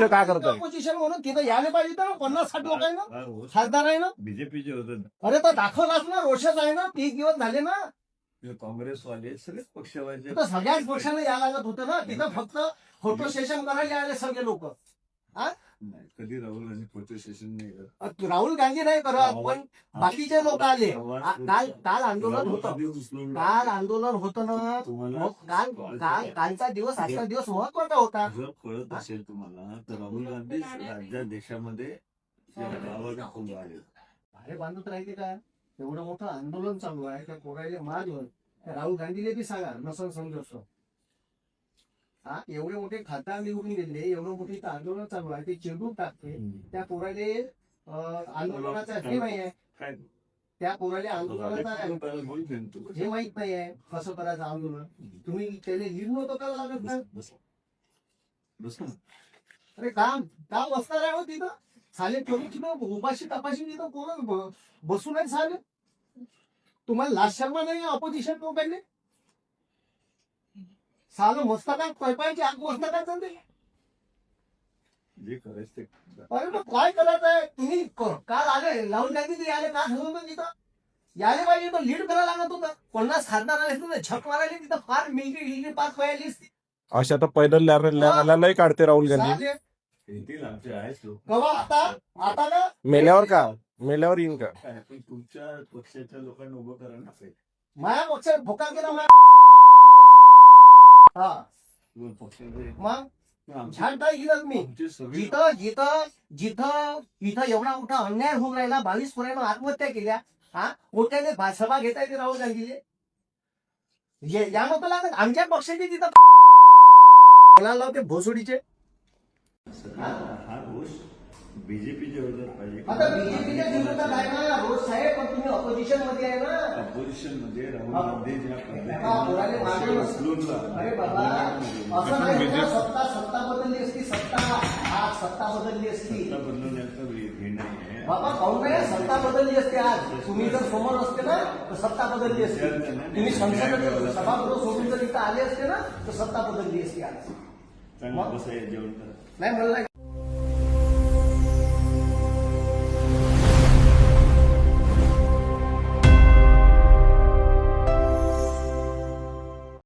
काय करताय? पोझिशन म्हणून तिथं यायला पाहिजे ना 50-60 लोक आहे ना, खासदार आहे ना. बीजेपीचे होते ना, अरे तर दाखवलाच ना, रोषच आहे ना, 30 दिवस झाले ना. काँग्रेसवाले सगळेच पक्षवाले. तर सगळ्याच पक्षाने यायला लागत होतं ना. तिथं फक्त फोटो सेशन करायला आले सगळे लोक. नाही, कधी राहुल गांधी फोटो सेशन नाही करत. राहुल गांधी नाही करत, पण बाकीचे लोक आले. काल आंदोलन होतं, काल आंदोलन होतं ना. कालचा दिवस आजचा दिवस महत्वाचा होता. जर कळत असेल तुम्हाला तर राहुल गांधी राज्यात देशामध्ये गावात दाखवून राहिले. अरे बांधत राहिले का? एवढं मोठं आंदोलन चालू आहे, त्या पोरायला मारलं. राहुल गांधीला बी सांगा नसन समजत. एवढे मोठे खासदार निवडून गेले, एवढं मोठे इथं आंदोलन चालू आहे, ते चिरडून टाकते. त्या पोराले आंदोलनाचा हे माहिती आहे, काय त्या पोराले आंदोलनाचा बोलतो हे माहित नाही आहे कसं करायचं आंदोलन. तुम्ही त्याला लीड नव्हतं का लागत ना. अरे काम काम बसणार आहे हो तिथं. साले तुम्ही तिथं उपाशी तपाशी तिथं पोरं बसून आहे साले. तुम्हाला लाज शर्मा नाही ऑपोजिशन लोकांनी. सालं मस्तकात पैपायची आग मस्तकात ते. जे करायचं ते. अरे मग काय करायचं आहे तुम्ही. काल आले राहुल गांधी आले का ठरवलं तिथं यायला पाहिजे. तर लीड करायला लागत होतं. 50 खासदार आले असते झक मारायला तिथं फार मिलिटरी पास व्हायली असती. अशा तर पैदल लॅरलॅरलाही काढते राहुल गांधी. साले, येतील आमचे आहेच लोक. कवा आता ना मेल्यावर का? मेल्यावर येईन का? काय पण तुमच्या पक्षाच्या लोकांना उभं करा ना काही. माया पक्ष भोका केला हा दोन पक्षाचे मग आमचे छान काय गेलं मी. सगळे जिथं जिथं जिथं इथं एवढा मोठा अन्याय होऊन राहिला. 22 पोरांना आत्महत्या केल्या. मोठ्याने सभा घेता येते राहुल गांधीले. या नको लागत आमच्या पक्षाचे तिथं कोणाला लावते भोसडीचे. हा रोष बीजेपीच्या विरोधात पाहिजे. आता बीजेपीच्या विरोधात आहे ना रोज साहेब, पण तुम्ही ऑपोजिशन मध्ये आहे ना. अपोजिशन मध्ये राहुल गांधी ज्या पोराले मागे अरे बाबा असं नाही ना, सत्ता बदलली असती. आज सत्ता बदलली असती बदलण्याचं हे नाही आहे. बाबा. काहून नाही सत्ता बदलली असते. आज तुम्ही जर समोर असते ना तर सत्ता बदलली असते. तुम्ही संसद सभागृह सोडून जर इथं आले असते ना तर सत्ता बदलली असती आज. चांगलं बसायला जेवण करा. नाही म्हणलं